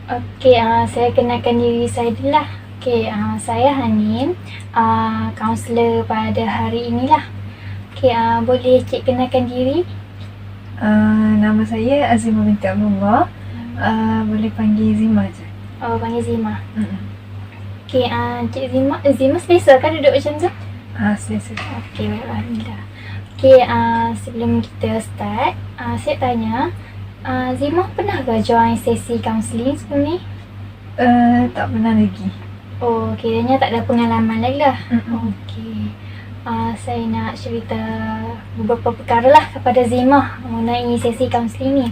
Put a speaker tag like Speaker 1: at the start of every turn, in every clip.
Speaker 1: Okey, saya kenalkan diri saya dulu lah. Okey, saya Hanim, kaunselor pada hari inilah. Okey, boleh cik kenalkan diri?
Speaker 2: Nama saya Azimah binti Abdullah. Boleh panggil Zima je.
Speaker 1: Oh, panggil Zima.
Speaker 2: Mm-mm.
Speaker 1: Okey, Cik Zima selesa kan duduk macam tu?
Speaker 2: Selesa.
Speaker 1: Okey, baik, alhamdulillah. Okey, sebelum kita start, saya tanya, Zima pernah ke join sesi kaunseling sebelum ni?
Speaker 2: Tak pernah lagi.
Speaker 1: Oh, kiranya tak ada pengalaman lagi lah.
Speaker 2: Mm-mm.
Speaker 1: Okey. Saya nak cerita beberapa perkara lah kepada Zima mengenai sesi kaunseling ni.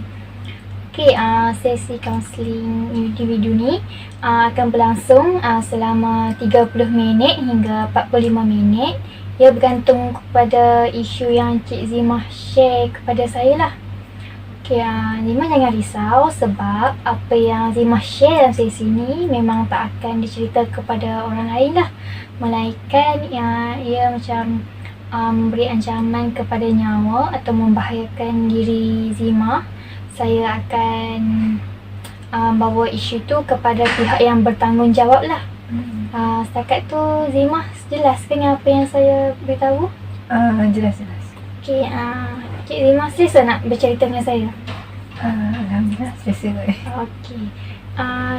Speaker 1: Okey, sesi kaunseling individu ni akan berlangsung selama 30 minit hingga 45 minit. Ia bergantung kepada isu yang Cik Zima share kepada saya lah. Okey, Zima jangan risau sebab apa yang Zima share dalam sesi ni memang tak akan dicerita kepada orang lain lah. Melainkan ia macam memberi ancaman kepada nyawa atau membahayakan diri Zima. Saya akan bawa isu tu kepada pihak yang bertanggungjawab lah. Setakat tu Zima jelas ke dengan apa yang saya beritahu?
Speaker 2: Jelas.
Speaker 1: Okey, Cik Zima selesa nak bercerita dengan saya?
Speaker 2: Alhamdulillah selesa kot.
Speaker 1: Okey.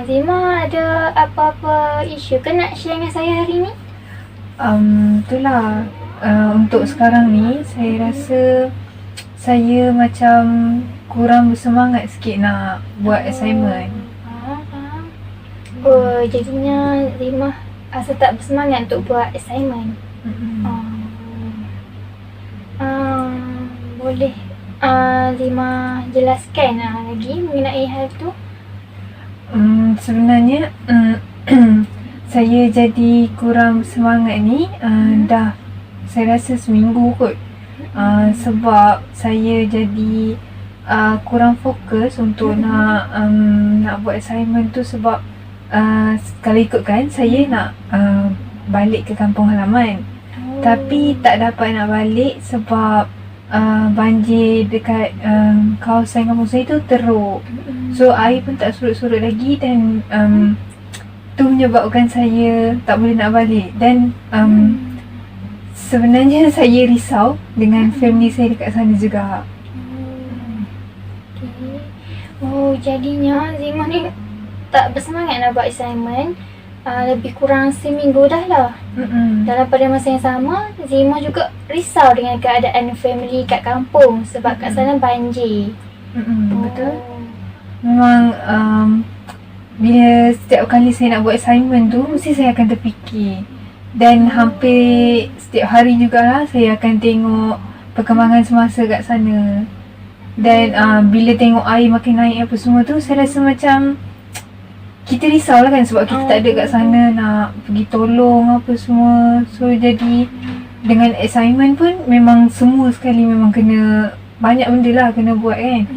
Speaker 1: Zima ada apa-apa isu ke nak share dengan saya hari ni?
Speaker 2: Itulah, untuk sekarang ni saya rasa saya macam kurang bersemangat sikit nak buat assignment.
Speaker 1: Faham. Oh, jadinya Zima rasa tak bersemangat untuk buat assignment. Boleh Zima jelaskan lagi mengenai hal tu?
Speaker 2: Sebenarnya saya jadi kurang bersemangat ni dah saya rasa seminggu kot. Sebab saya jadi kurang fokus untuk nak buat assignment tu sebab kalau ikutkan saya nak balik ke kampung halaman. Tapi tak dapat nak balik sebab banjir dekat kawasan kampung saya tu teruk. So air pun tak surut-surut lagi dan tu menyebabkan saya tak boleh nak balik. Dan sebenarnya saya risau dengan family saya dekat sana juga.
Speaker 1: Okay. Oh, jadinya Zima ni tak bersemangat nak buat assignment lebih kurang seminggu dah lah. Dalam pada masa yang sama, Zima juga risau dengan keadaan family kat kampung sebab kat sana banjir.
Speaker 2: Betul. Memang bila setiap kali saya nak buat assignment tu mesti saya akan terfikir. Dan hampir setiap hari jugalah saya akan tengok perkembangan semasa kat sana. Dan bila tengok air makin naik apa semua tu, saya rasa macam kita risau lah kan sebab kita tak ada kat sana nak pergi tolong apa semua. So jadi dengan assignment pun memang semua sekali memang kena banyak benda lah kena buat kan.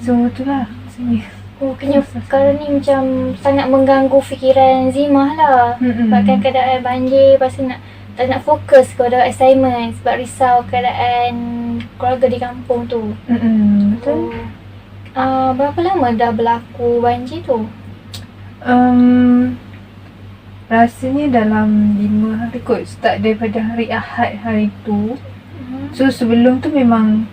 Speaker 2: So itulah sebenarnya.
Speaker 1: Oh, kena perkara ni macam sangat mengganggu fikiran Zima lah. Sebabkan keadaan banjir, lepas tu tak nak fokus kepada assignment sebab risau keadaan keluarga di kampung tu.
Speaker 2: Betul.
Speaker 1: Berapa lama dah berlaku banjir tu?
Speaker 2: Rasanya dalam 5 hari kot. Start daripada hari Ahad hari tu. So sebelum tu memang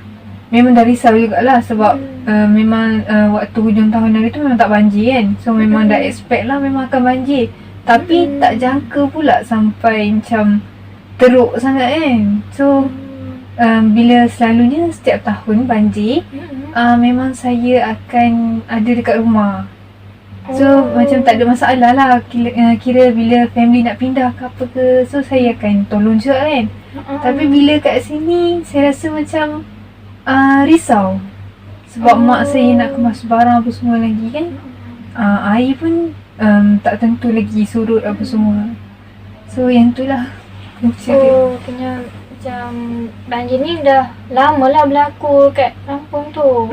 Speaker 2: dah risau jugalah sebab memang waktu hujung tahun hari tu memang tak banjir kan. So memang dah expect lah memang akan banjir. Tapi tak jangka pula sampai macam teruk sangat kan. So bila selalunya setiap tahun banjir, memang saya akan ada dekat rumah. So macam tak ada masalah lah. Kira bila family nak pindah ke apa ke, so saya akan tolong juga kan. Tapi bila kat sini saya rasa macam risau sebab mak saya nak kemas barang apa semua lagi kan. Air pun tak tentu lagi surut apa semua. So yang tu lah.
Speaker 1: Kena macam banjir ni dah lama lah berlaku kat kampung tu.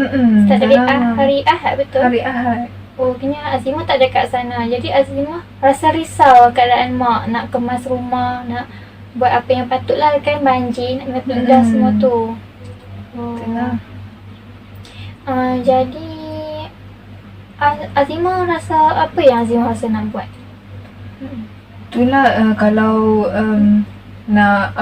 Speaker 1: Start dari hari Ahad betul?
Speaker 2: Hari Ahad.
Speaker 1: Oh, kena Azimah tak ada kat sana. Jadi Azimah rasa risau keadaan mak nak kemas rumah, nak buat apa yang patutlah kan, banjir, nak kena pindah semua tu.
Speaker 2: Betul lah.
Speaker 1: Jadi Azimah rasa apa yang Azimah rasa nak buat?
Speaker 2: Itulah kalau nak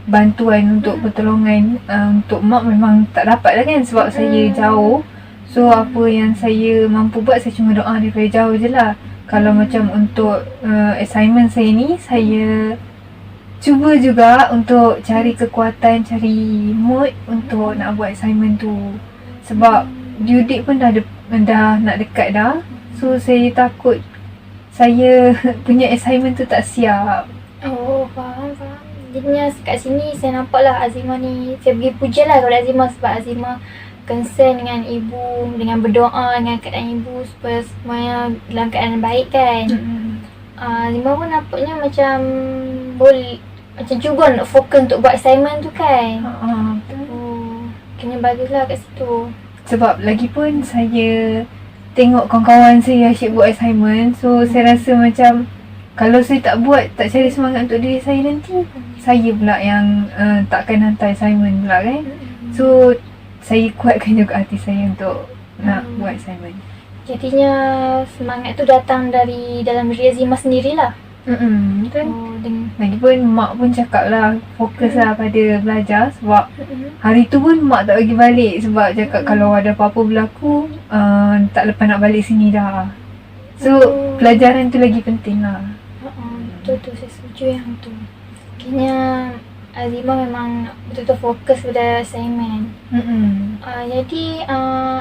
Speaker 2: bantuan untuk pertolongan untuk mak memang tak dapat lah kan sebab saya jauh. So apa yang saya mampu buat, saya cuma doa daripada jauh je lah. Kalau macam untuk assignment saya ni, saya cuba juga untuk cari kekuatan, cari mood untuk nak buat assignment tu. Sebab due date pun dah nak dekat dah. So saya takut saya punya assignment tu tak siap.
Speaker 1: Oh, faham. Jadinya kat sini saya nampak lah Azimah ni, saya beri puja lah kepada Azimah sebab Azimah concern dengan ibu, dengan berdoa dengan keadaan ibu supaya semuanya dalam keadaan baik kan. Azimah pun nampaknya macam boleh, macam cuba nak fokus untuk buat assignment tu kan. Kena baguslah kat situ.
Speaker 2: Sebab lagi pun saya tengok kawan-kawan saya asyik buat assignment. So saya rasa macam kalau saya tak buat, tak cari semangat untuk diri saya nanti, saya pula yang takkan hantar assignment pula kan. So saya kuatkan juga hati saya untuk nak buat assignment.
Speaker 1: Jadinya semangat tu datang dari dalam diri Azimah sendirilah.
Speaker 2: Betul. Lagipun mak pun cakap lah, fokus lah pada belajar. Sebab hari tu pun mak tak bagi balik sebab cakap kalau ada apa-apa berlaku, tak lepas nak balik sini dah. So pelajaran tu lagi penting lah.
Speaker 1: Betul, saya setuju yang tu. Kayaknya Azimah memang betul-betul fokus pada assignment. Jadi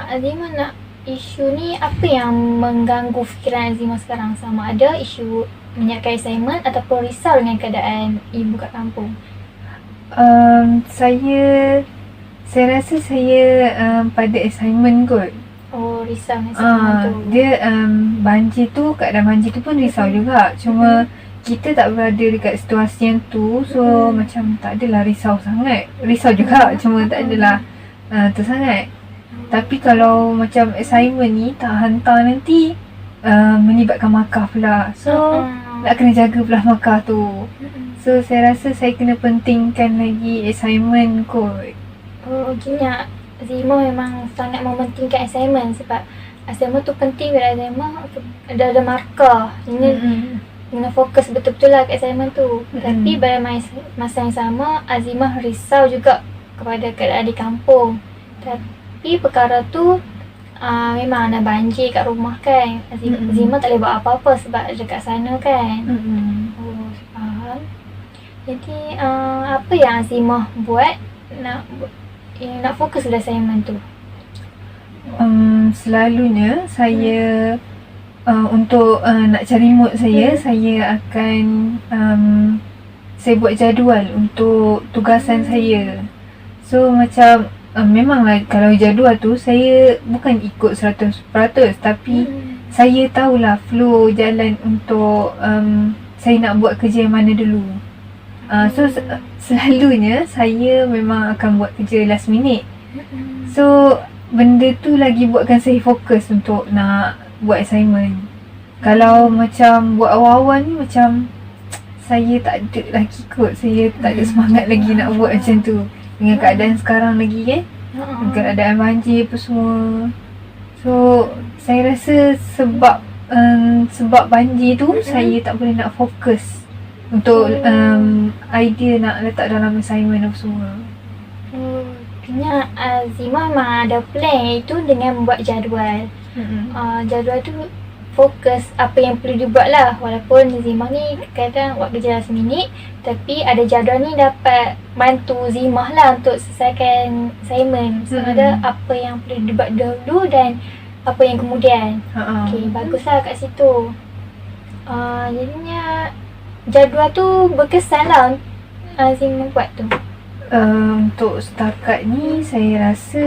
Speaker 1: Azimah nak isu ni, apa yang mengganggu fikiran Azimah sekarang? Sama ada isu menyiapkan assignment ataupun risau dengan keadaan ibu kat kampung? Saya
Speaker 2: rasa saya pada assignment kot.
Speaker 1: Oh, risau dengan assignment tu.
Speaker 2: Dia banjir tu, keadaan banjir tu pun risau juga. Cuma kita tak berada dekat situasi yang tu. So macam tak adalah risau sangat. Risau juga, cuma tak adalah tu sangat. Tapi kalau macam assignment ni tak hantar nanti, melibatkan markah pula. So nak kena jaga pula markah tu. So saya rasa saya kena pentingkan lagi assignment kot.
Speaker 1: Oh, kena Azimah memang sangat mementingkan assignment sebab assignment tu penting pada Azimah. Ada markah. Jadi kena fokus betul-betul lah kat assignment tu. Tapi pada masa yang sama, Azimah risau juga kepada keadaan di kampung. Tapi perkara tu memang ada banjir kat rumah kan. Azimah tak boleh buat apa-apa sebab dekat sana kan. Oh, faham. Jadi apa yang Azimah buat nak fokus pada assignment tu?
Speaker 2: Selalunya saya untuk nak cari mood saya, saya akan saya buat jadual untuk tugasan saya. So macam memanglah kalau jadual tu saya bukan ikut 100%, tapi saya tahulah flow jalan untuk saya nak buat kerja yang mana dulu. So selalunya saya memang akan buat kerja last minute. So benda tu lagi buatkan saya fokus untuk nak buat assignment. Kalau macam buat awal-awal ni macam saya tak ada lagi kot, saya tak ada semangat lagi nak buat macam tu. Dengan keadaan sekarang lagi kan, keadaan banjir apa semua. So saya rasa sebab banjir tu saya tak boleh nak fokus untuk idea nak letak dalam assignment apa semua.
Speaker 1: Kena Azimah memang ada plan, iaitu dengan membuat jadual. Jadual tu fokus apa yang perlu dibuat lah. Walaupun Zimah ni kadang buat kerja last minute, tapi ada jadual ni dapat bantu Zimah lah untuk selesaikan assignment. So ada apa yang perlu dibuat dahulu dan apa yang kemudian. Okay, baguslah kat situ. Jadinya jadual tu berkesan lah Zimah buat tu.
Speaker 2: Untuk setakat ni saya rasa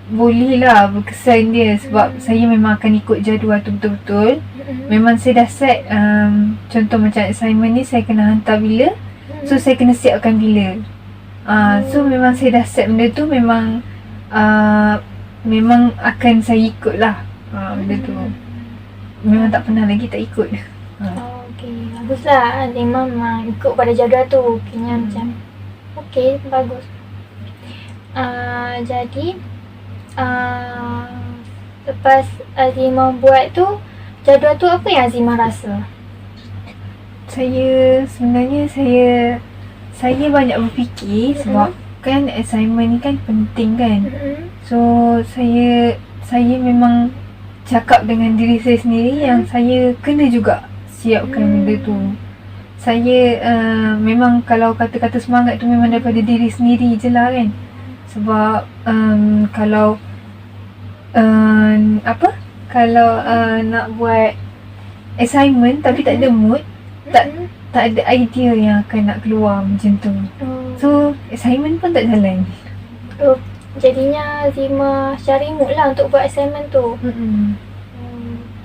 Speaker 2: boleh lah berkesan dia sebab saya memang akan ikut jadual tu betul-betul. Memang saya dah set contoh macam assignment ni saya kena hantar bila, so saya kena siapkan bila. So memang saya dah set benda tu, memang akan saya ikut lah benda tu. Memang tak pernah lagi tak ikut.
Speaker 1: Okay, baguslah Zimah memang ikut pada jadual tu. Kena macam okay, bagus. Jadi lepas Azimah buat tu, jadual tu apa yang Azimah rasa?
Speaker 2: Sebenarnya saya banyak berfikir sebab kan assignment ni kan penting kan. So saya memang cakap dengan diri saya sendiri yang saya kena juga siapkan benda tu. Saya memang kalau kata-kata semangat tu memang daripada diri sendiri je lah kan. Sebab kalau kalau nak buat assignment tapi tak ada mood, tak ada idea yang akan nak keluar macam tu. So assignment pun tak jalan.
Speaker 1: Jadinya Azimah cari mood lah untuk buat assignment tu.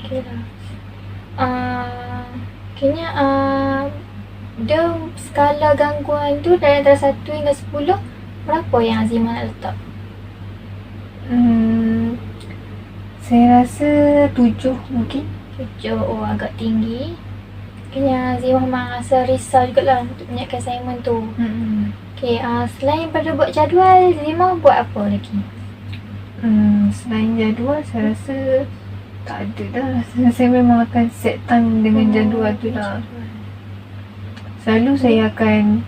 Speaker 1: Okay lah. Kayaknya dia skala gangguan tu dari antara 1 hingga 10, berapa yang Azimah nak letak?
Speaker 2: Saya rasa 7 mungkin.
Speaker 1: 7, agak tinggi. Kayaknya Azimah memang rasa risau jugalah untuk menyiapkan assignment tu. Okay, selain pada buat jadual, Azimah buat apa lagi?
Speaker 2: Selain jadual, saya rasa tak ada dah. Saya memang akan set time dengan jadual tu lah. Selalu saya akan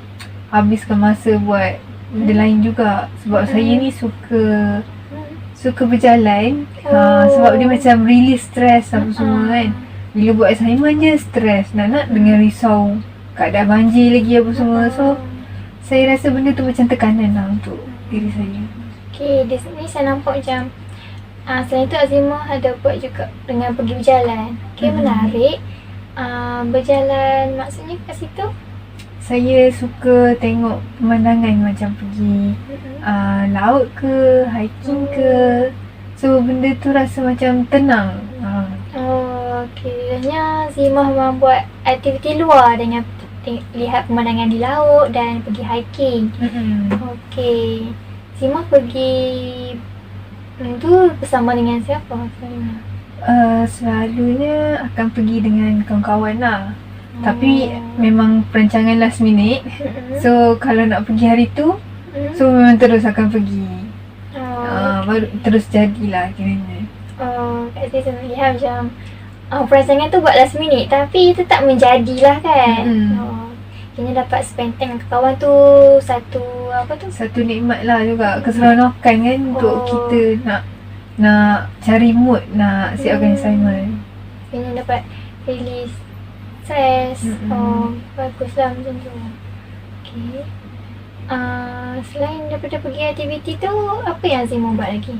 Speaker 2: habiskan masa buat benda lain juga. Sebab saya ni suka berjalan. Sebab dia macam release stress apa semua kan. Bila buat assignment je stress, nak dengan risau keadaan banjir lagi apa semua. So saya rasa benda tu macam tekanan lah untuk diri saya.
Speaker 1: Okay, di sini saya nampak macam selain tu Azimah ada buat juga dengan pergi berjalan. Okay, menarik. Berjalan maksudnya kat situ?
Speaker 2: Saya suka tengok pemandangan macam pergi laut ke, hiking ke. So benda tu rasa macam tenang.
Speaker 1: Okay, sebenarnya Azimah memang buat aktiviti luar dengan lihat pemandangan di laut dan pergi hiking. Okay, Azimah pergi tu bersama dengan siapa?
Speaker 2: Selalunya akan pergi dengan kawan-kawan lah. Tapi memang perancangan last minute. So kalau nak pergi hari tu, so memang terus akan pergi. Baru terus jadilah kiranya.
Speaker 1: Kat saya lihat macam perancangan tu buat last minute tapi tetap menjadilah kan. Kena dapat spend time dengan kawan tu satu
Speaker 2: nikmat lah juga, keseronokan kan untuk kita nak cari mood nak siapkan assignment.
Speaker 1: Kena dapat release stress. Baguslah macam tu. Okay. Selain daripada pergi aktiviti tu, apa yang Azimah buat lagi?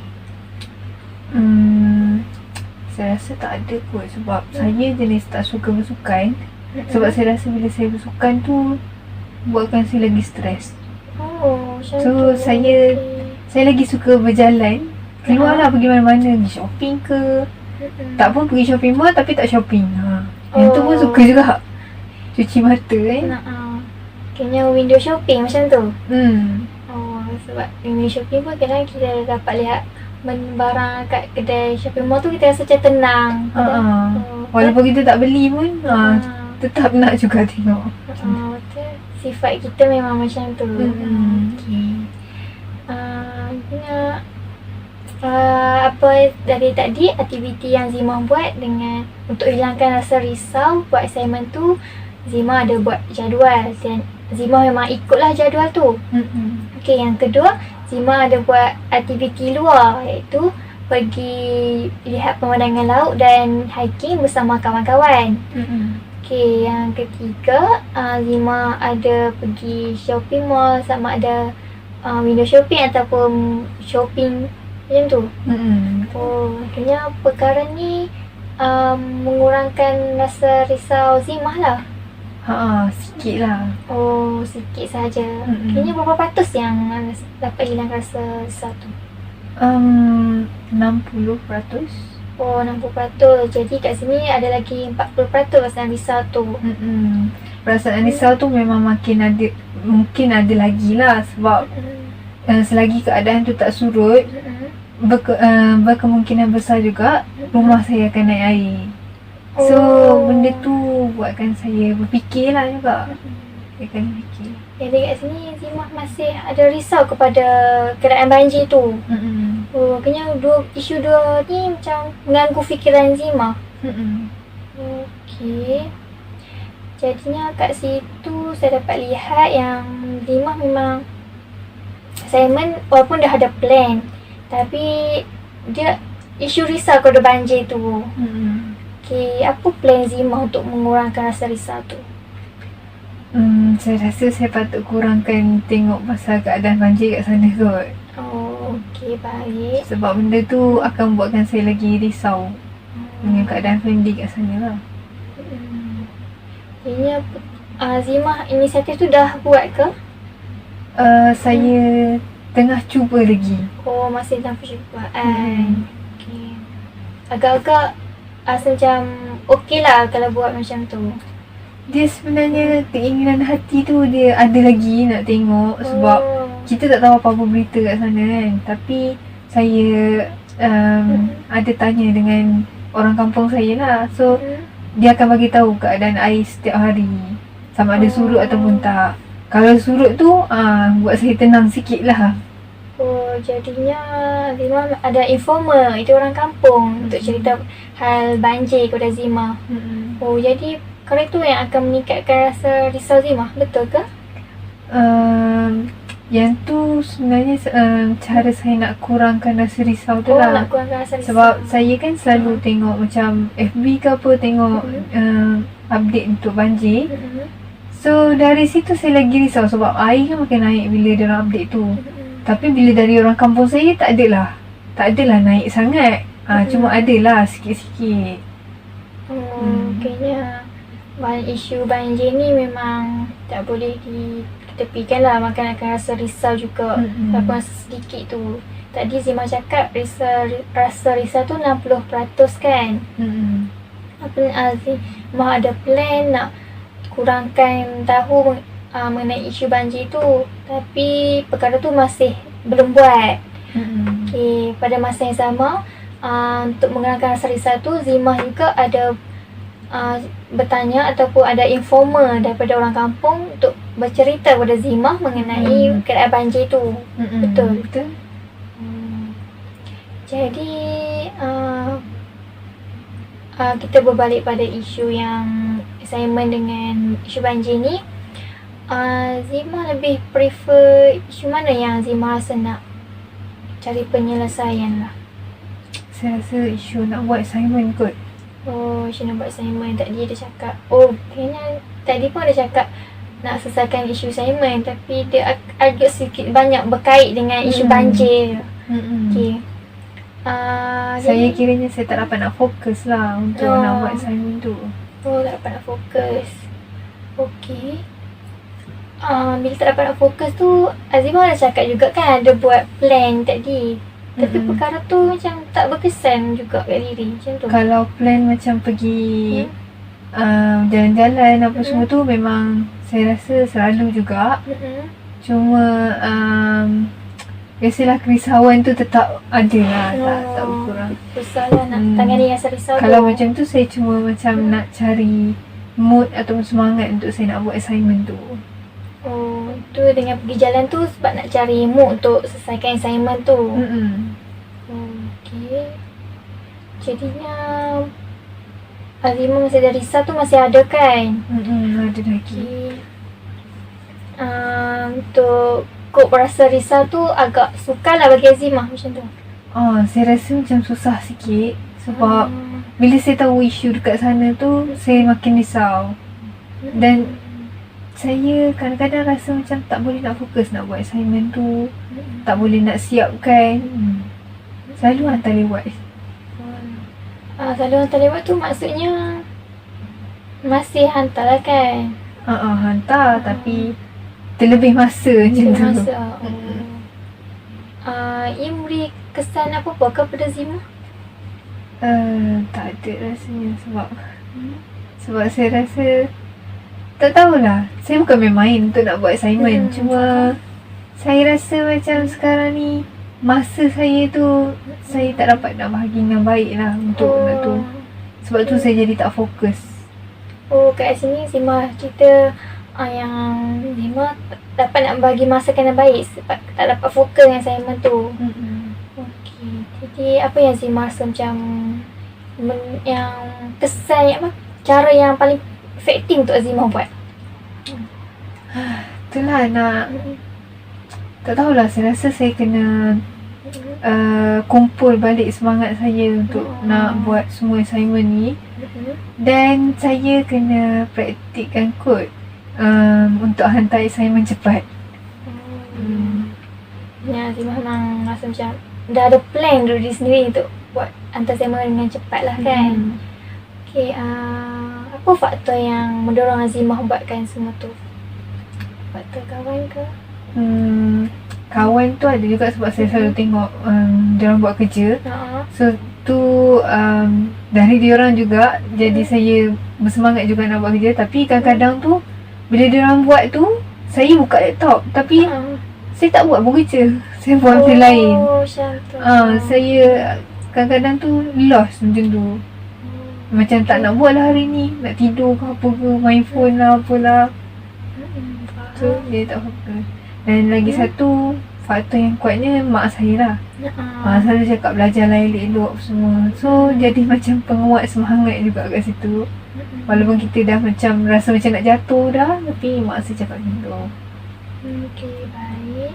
Speaker 2: Saya rasa tak ada kot sebab saya jenis tak suka bersukan. Sebab saya rasa bila saya bersukan tu buatkan saya lagi stres. So saya lagi suka berjalan, keluar lah pergi mana-mana, pergi shopping ke. Tak pun pergi shopping mall tapi tak shopping. Yang tu pun suka juga. Cuci mata kan.
Speaker 1: Kayaknya window shopping macam tu. Sebab window shopping pun kadang kita dapat lihat barang kat kedai shopping mall tu, kita rasa macam tenang.
Speaker 2: Walaupun kita tak beli pun tetap nak juga tengok.
Speaker 1: Betul. Sifat kita memang macam tu. Okay. Apa dari tadi aktiviti yang Azimah buat dengan untuk hilangkan rasa risau buat assignment tu, Azimah ada buat jadual dan Azimah memang ikutlah jadual tu. Okay, yang kedua, Azimah ada buat aktiviti luar iaitu pergi lihat pemandangan laut dan hiking bersama kawan-kawan. Okay, yang ketiga, Azimah ada pergi shopping mall, sama ada window shopping ataupun shopping macam tu. Akhirnya perkara ni mengurangkan rasa risau Azimah lah.
Speaker 2: Sikit lah.
Speaker 1: Sikit saja. Kayaknya berapa peratus yang dapat hilang rasa risau tu?
Speaker 2: 60%.
Speaker 1: 60%. Jadi kat sini ada lagi 40% perasaan risau tu.
Speaker 2: Perasaan risau tu memang mungkin ada lagi lah sebab selagi keadaan tu tak surut, berkemungkinan besar juga rumah saya akan naik air. So benda tu buatkan saya berfikir lah juga. Saya akan fikir.
Speaker 1: Jadi kat sini Azimah masih ada risau kepada keadaan banjir tu. Oh, kena isu dua ni macam mengganggu fikiran Zima. Okey. Jadinya kat situ saya dapat lihat yang Zima memang assignment walaupun dah ada plan, tapi dia isu risau kalau ada banjir tu. Okey, apa plan Zima untuk mengurangkan rasa risau tu?
Speaker 2: Saya rasa saya patut kurangkan tengok pasal keadaan banjir kat sana kot.
Speaker 1: Oh, okey, baik.
Speaker 2: Sebab benda tu akan buatkan saya lagi risau dengan keadaan family kat sana lah.
Speaker 1: Ini Zima inisiatif tu dah buat ke?
Speaker 2: Saya tengah cuba lagi.
Speaker 1: Oh, masih dalam percubaan. Okey. Agak-agak rasa macam okey lah kalau buat macam tu.
Speaker 2: Dia sebenarnya keinginan hati tu dia ada lagi nak tengok sebab kita tak tahu apa-apa berita kat sana kan. Tapi saya ada tanya dengan orang kampung saya lah. So dia akan bagi tahu keadaan air setiap hari, sama ada surut ataupun tak. Kalau surut tu buat saya tenang sikit lah.
Speaker 1: Oh, jadinya Zima ada informer, itu orang kampung untuk cerita hal banjir kepada Zima. Oh, jadi kalau itu yang akan meningkatkan rasa risau Zima, betul ke?
Speaker 2: Yang tu sebenarnya cara saya nak kurangkan rasa risau tu
Speaker 1: Oh,
Speaker 2: lah.
Speaker 1: nak kurangkan rasa risau.
Speaker 2: Sebab saya kan selalu tengok macam FB ke apa, tengok update untuk banjir. So dari situ saya lagi risau sebab air kan makin naik bila dia orang update tu. Tapi bila dari orang kampung saya tak adalah naik sangat. Cuma adalah sikit-sikit.
Speaker 1: Kayaknya isu banjir ni memang tak boleh ditepikan lah, makan akan rasa risau juga. Walaupun rasa sedikit tu. Tadi Zima cakap rasa risau tu 60% kan. Zima ada plan nak kurangkan tahu mengenai isu banjir tu, tapi perkara tu masih belum buat. Okay, pada masa yang sama untuk mengelakkan rasa risau tu, Zima juga ada bertanya ataupun ada informer daripada orang kampung untuk bercerita kepada Zima mengenai keadaan banjir tu. Betul? Jadi kita berbalik pada isu yang assignment dengan isu banjir ni. Zima lebih prefer isu mana yang Zima rasa nak cari penyelesaian lah?
Speaker 2: Saya rasa isu nak buat assignment kot.
Speaker 1: Oh, isu nak buat assignment. Tadi dia cakap, oh kayaknya tadi pun dia cakap nak selesaikan isu assignment, tapi dia agak sedikit banyak berkait dengan isu banjir. Okay.
Speaker 2: Saya kiranya saya tak dapat nak fokus lah untuk nak buat assignment tu.
Speaker 1: Oh, tak dapat nak fokus. Okay. Bila tak dapat nak fokus tu, Azimah dah cakap juga kan ada buat plan tadi. Tapi perkara tu macam tak berkesan juga kat diri macam tu.
Speaker 2: Kalau plan macam pergi jalan-jalan apa semua tu memang saya rasa selalu juga. Cuma biasalah kerisauan tu tetap ada lah, tak berkurang.
Speaker 1: Susah lah nak tangani rasa risau
Speaker 2: Kalau
Speaker 1: tu.
Speaker 2: macam tu saya cuma macam nak cari mood atau semangat untuk saya nak buat assignment tu.
Speaker 1: Oh, tu dengan pergi jalan tu sebab nak cari mood untuk selesaikan assignment tu. Okay. Jadinya Azimah masih ada risau tu masih ada kan?
Speaker 2: Ada lagi.
Speaker 1: Untuk kop rasa risau tu agak sukar lah bagi Azimah macam tu.
Speaker 2: Saya rasa macam susah sikit sebab bila saya tahu isu dekat sana tu saya makin risau. Dan saya kadang-kadang rasa macam tak boleh nak fokus nak buat assignment tu, tak boleh nak siapkan. Selalu hantar lewat.
Speaker 1: Selalu hantar lewat tu maksudnya masih hantar lah kan?
Speaker 2: Hantar tapi terlebih masa macam tu.
Speaker 1: Ia beri kesan apa-apa kepada Zima?
Speaker 2: Tak ada rasanya sebab saya rasa tak tahulah. Saya bukan main-main untuk nak buat assignment. Cuma saya rasa macam sekarang ni masa saya tu saya tak dapat nak bahagi dengan baik lah untuk benda tu. Sebab tu saya jadi tak fokus.
Speaker 1: Oh, kat sini Zima cerita yang Zima dapat nak bagi masa dengan baik sebab tak dapat fokus dengan assignment tu. Okey. Jadi apa yang Zima rasa macam yang kesan apa, cara yang paling efektif untuk Zima buat?
Speaker 2: Itulah nak, tak tahulah, saya rasa saya kena kumpul balik semangat saya untuk nak buat semua assignment ni. Dan saya kena praktikkan kod untuk hantar assignment cepat.
Speaker 1: Ya, Zima memang rasa macam dah ada plan dulu diri sendiri untuk buat hantar assignment dengan cepat lah kan. Okay, apa faktor yang mendorong Azimah buatkan semua tu? Faktor kawan ke?
Speaker 2: Kawan tu ada juga sebab saya selalu tengok diorang buat kerja. So tu dari diorang juga jadi saya bersemangat juga nak buat kerja. Tapi kadang-kadang tu bila diorang buat tu, saya buka laptop tapi saya tak buat pun kerja. Saya buat benda lain. Saya kadang-kadang tu lost macam tu. Macam tak nak buat lah hari ni, nak tidur ke apa ke, main phone lah apalah. So dia tak fokus. Dan lagi satu faktor yang kuatnya mak saya lah. Mak selalu cakap belajar lah elok-elok semua. So jadi macam penguat semangat juga kat situ. Walaupun kita dah macam rasa macam nak jatuh dah, tapi mak saya cakap macam tu.
Speaker 1: Okay, baik.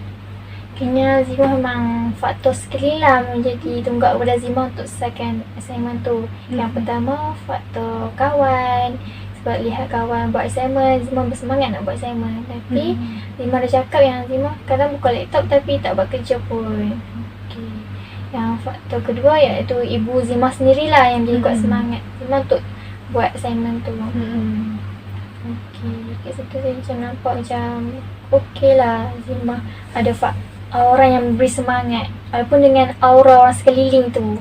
Speaker 1: Kayaknya Zima memang faktor sekali lah menjadi tunggak kepada Zima untuk selesaikan assignment tu. Yang pertama, faktor kawan. Sebab lihat kawan buat assignment, Zima bersemangat nak buat assignment. Tapi Zima dah cakap yang Zima kadang buka laptop tapi tak buat kerja pun. Okay. Yang faktor kedua iaitu ibu Zima sendirilah yang jadi kuat semangat Zima untuk buat assignment tu. Okay, kat situ saya macam nampak macam okey lah Zima ada orang yang memberi semangat walaupun dengan aura orang sekeliling tu.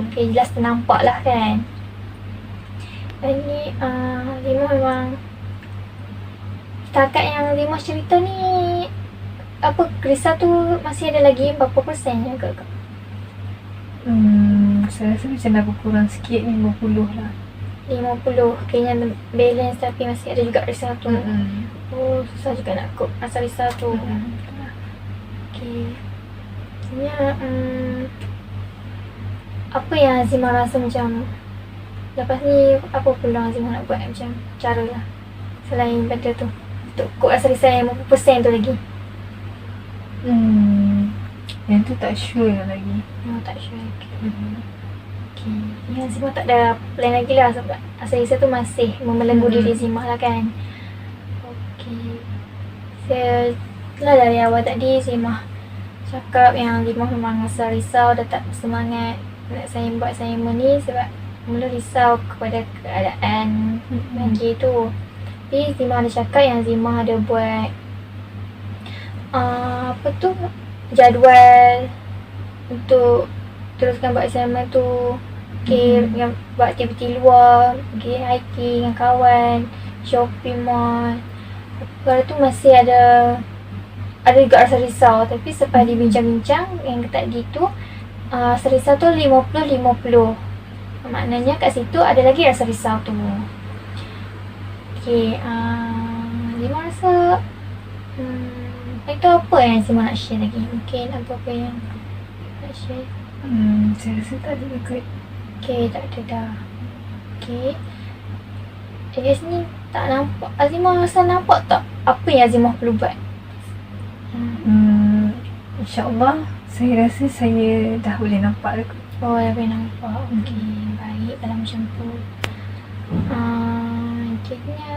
Speaker 1: Okey, jelas ternampak lah kan. Dan ni Zima memang setakat yang Zima cerita ni, apa kisah tu masih ada lagi berapa persen yang ke?
Speaker 2: Saya rasa macam dah berkurang sikit, 50 lah.
Speaker 1: 50, kayaknya balance tapi masih ada juga risau tu. Oh, susah juga nak kod asal risau tu. Okay. Sebenarnya apa yang Azimah rasa macam lepas ni, apa peluang Azimah nak buat macam cara lah selain pada tu untuk kod asal risau yang 50% tu lagi?
Speaker 2: Yang tu tak sure lagi.
Speaker 1: Tak sure. Okay. Yang Zimah tak ada plan lagi lah sebab asal risau tu masih membelenggu diri Zimah lah kan. Okay. Saya lah dari awal tadi Zimah cakap yang Zimah memang rasa risau, dah tak semangat nak saya buat assignment ni sebab mula risau kepada keadaan banjir tu. Tapi Zimah ada cakap yang Zimah ada buat apa tu, jadual untuk teruskan buat assignment tu. Okay, yang buat aktiviti luar, pergi hiking dengan kawan, shopping mall. Lepas tu masih ada juga rasa risau. Tapi selepas dibincang-bincang yang tadi tu, rasa risau tu 50-50. Maknanya kat situ ada lagi rasa risau tu. Okay, Zima rasa itu apa yang Zima nak share lagi? Mungkin apa-apa yang nak share?
Speaker 2: Saya rasa tak ada kot.
Speaker 1: Okay, tak ada dah. Okay. Dari sini tak nampak. Azimah rasa nampak tak apa yang Azimah perlu buat?
Speaker 2: InsyaAllah saya rasa saya dah boleh nampak dah kot.
Speaker 1: Oh, dah boleh nampak. Okay, baik kalau macam tu. Kayaknya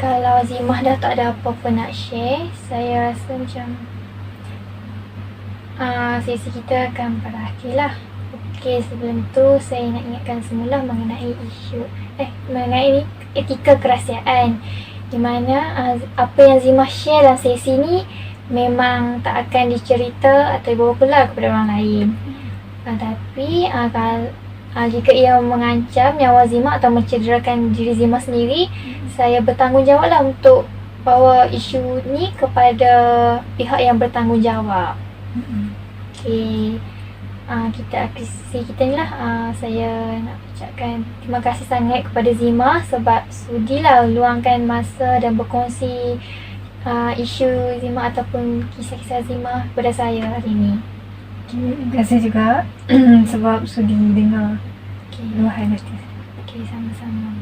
Speaker 1: kalau Azimah dah tak ada apa-apa nak share, saya rasa macam sesi kita akan berakhir lah. Okay, sebelum tu saya nak ingatkan semula mengenai mengenai etika kerahsiaan, di mana apa yang Zimah share dalam sesi ni memang tak akan dicerita atau dibawa pula kepada orang lain. Tapi jika ia mengancam nyawa Zimah atau mencederakan diri Zimah sendiri, saya bertanggungjawablah untuk bawa isu ni kepada pihak yang bertanggungjawab. Okay. Kita akuisisi kita ni lah. Saya nak ucapkan terima kasih sangat kepada Zimah sebab sudilah luangkan masa dan berkongsi isu Zimah ataupun kisah-kisah Zimah kepada saya hari ni.
Speaker 2: Okay, terima kasih juga sebab sudi dengar
Speaker 1: Okay.
Speaker 2: luahan hati.
Speaker 1: Okay, sama-sama.